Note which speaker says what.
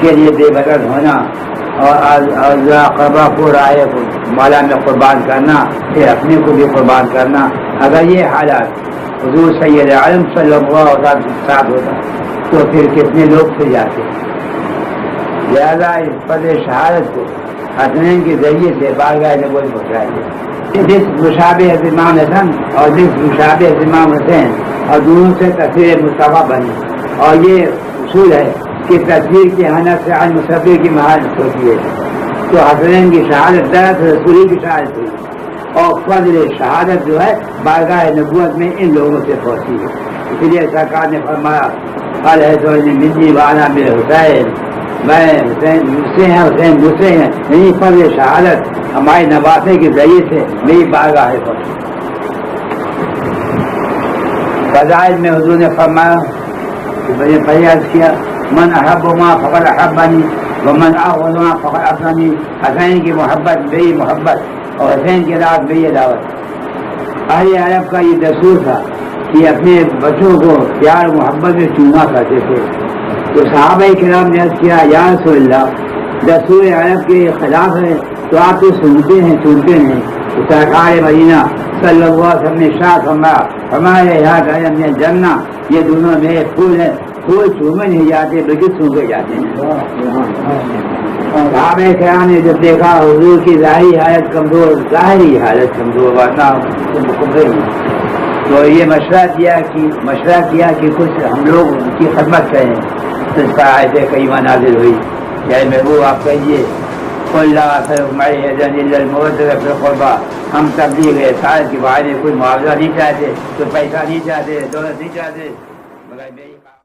Speaker 1: کے لیے بے بدل ہونا اور قربہ کو رائے کو مولا میں قربان کرنا، پھر اپنے کو بھی قربان کرنا، اگر یہ حالات حضور سید عالم صلی اللہ علیہ وسلم کے ساتھ ہوتا تو پھر کتنے لوگ پھر جاتے۔ لہذا اس فضل شہادت کو حسنین کے ذریعے سے بارگاہ نبوت پہنچائے۔ جس مشابہ امام حسن اور جس مشابہ امام حسین اور دونوں سے تصویر مصطفیٰ بنی، اور یہ اصول ہے کہ تصویر کی حنت سے عن مصور کی مہارت ہوتی ہے، تو حسنین کی شہادت درس رسولی کی شہادت ہوئی، اور فضل شہادت جو ہے بارگاہ نبوت میں ان لوگوں سے پہنچی ہے۔ اس لیے سرکار نے فرمایا منی وانا میرے حسین، میں حسین مجھ سے ہیں، حسین مجھ سے ہیں، یعنی فضل شہادت ہمارے نواسے کے ذریعے سے میری بارگاہ پہنچی۔ فضائل میں حضور نے فرمایا کہ میں فریاد کیا من احب ما فقد احبنی ومن اغض ما فقد اغضنی، حسین کی محبت میری محبت اور حسین کی دعوت میری دعوت۔ اہل عرب کا یہ دستور تھا کہ اپنے بچوں کو پیار محبت میں چوما کرتے تھے، تو صحابہ کرام نے عرض کیا یا رسول اللہ دستور عرب کے خلاف ہے تو آپ تو سنتے ہیں چونتے ہیں، تو سرکار مدینہ صلی اللہ علیہ وسلم نے شاہ فرمایا ہمارے یہاں میں جنہ یہ دونوں میرے پھول ہیں، پھول چومے نہیں جاتے بلکہ چومے جاتے ہیں۔ صحابہ کرام نے جب دیکھا حضور کی ظاہری حالت کمزور، ظاہری حالت کمزور ورنہ تو یہ مشورہ کیا کہ کچھ ہم لوگ ان کی خدمت کریں، تو اس پر آیت کریمہ نازل ہوئی یا محبوب آپ کہیے ہم تبلیغ رسالت کے بارے میں کوئی معاوضہ نہیں چاہتے، کوئی پیسہ نہیں چاہتے، دولت نہیں چاہتے، مگر